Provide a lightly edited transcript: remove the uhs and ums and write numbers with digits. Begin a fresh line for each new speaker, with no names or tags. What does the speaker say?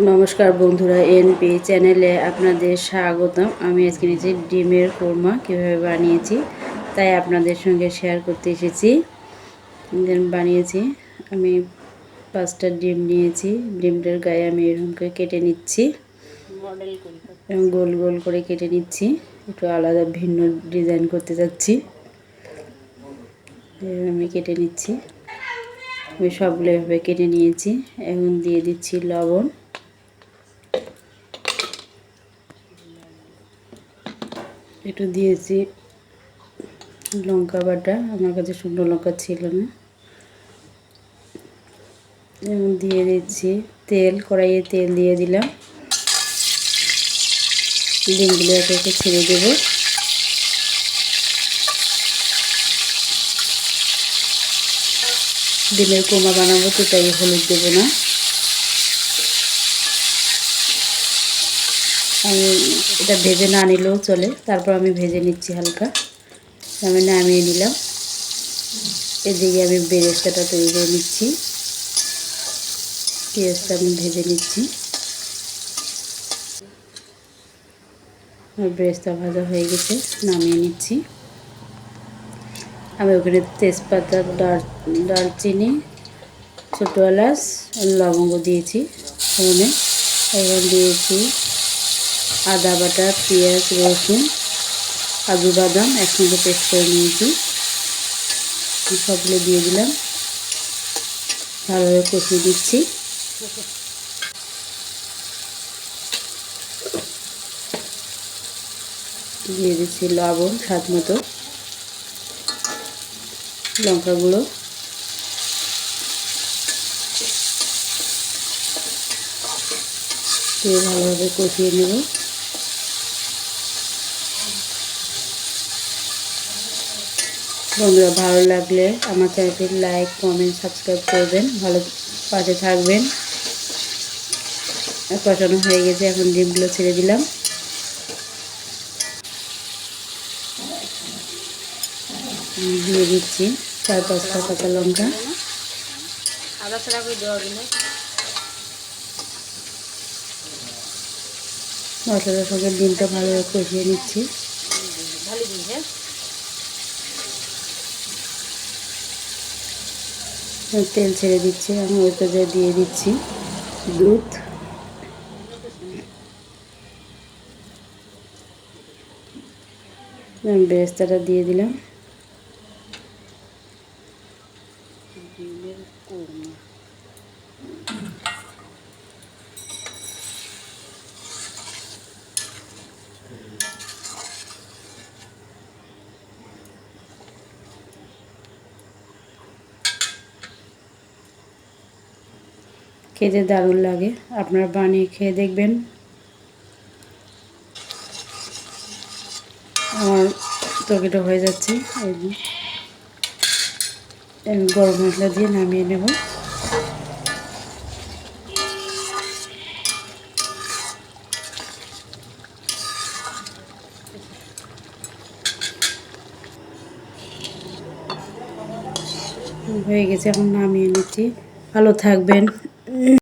নমস্কার বন্ধুরা, এনপি চ্যানেলে আপনাদের স্বাগতম। আমি আজকে নিয়েছি ডিমের কোরমা কীভাবে বানিয়েছি তাই আপনাদের সঙ্গে শেয়ার করতে এসেছি। বানিয়েছি আমি 5টা ডিম নিয়েছি। ডিমটার গায়ে আমি এরকম করে কেটে নিচ্ছি এবং গোল গোল করে কেটে নিচ্ছি। একটু আলাদা ভিন্ন ডিজাইন করতে যাচ্ছি। আমি কেটে নিচ্ছি। আমি সবগুলো এভাবে কেটে নিয়েছি। এখন দিয়ে দিচ্ছি লবণ, একটু দিয়েছি লঙ্কা বাটা, আমার কাছে শুকনো লঙ্কা ছিল না। এবং দিয়ে দিচ্ছি তেল, কড়াইয়ে তেল দিয়ে দিলাম। ডিমগুলো একে একে ছেড়ে দেবো। ডিমের কোরমা বানাবো তো তাই হলুদ দেবো না। আমি এটা ভেজে না নিলেও চলে, তারপর আমি ভেজে নিচ্ছি হালকা। আমি নামিয়ে নিলাম। এদিকে আমি বেরেস্তাটা তৈরি করে নিচ্ছি। পেঁয়াজটা আমি ভেজে নিচ্ছি। আমার বেরেস্তা ভাজা হয়ে গেছে, নামিয়ে নিচ্ছি। আমি ওখানে তেজপাতা, দারচিনি, ছোটো এলাচ, লবঙ্গ দিয়েছি ফোড়নে। এখন দিয়েছি আদা বাটা, পেঁয়াজ, রসুন, কাজু বাদাম একসঙ্গে পেস্ট করে নিয়েছি। সবগুলো দিয়ে দিলাম, ভালোভাবে কষিয়ে দিচ্ছি। দিয়ে দিচ্ছি লবণ স্বাদ মতো, লঙ্কা গুঁড়ো, দিয়ে ভালোভাবে কষিয়ে নেব। বন্ধুরা, ভালো লাগলে আমার চ্যানেলটি লাইক, কমেন্ট, সাবস্ক্রাইব করবেন, ভালো পাশে থাকবেন। কষানো হয়ে গেছে, এখন ডিমগুলো ছেড়ে দিলাম। দিয়ে দিচ্ছি 4-5টা কাঁচা লঙ্কা। মশলার সঙ্গে ডিমটা ভালোভাবে কষিয়ে নিচ্ছি। তেল ছেড়ে দিচ্ছি। আমি ওই পর্যায়ে দিয়ে দিচ্ছি দুধ। বেরেস্তাটা দিয়ে দিলাম। খেতে দারুণ লাগে, আপনারা বানিয়ে খেয়ে দেখবেন। আমার তরকারিটা হয়ে যাচ্ছে, গরম মশলা দিয়ে নামিয়ে নেব। হয়ে গেছে, এখন নামিয়ে নিচ্ছি। ভালো থাকবেন।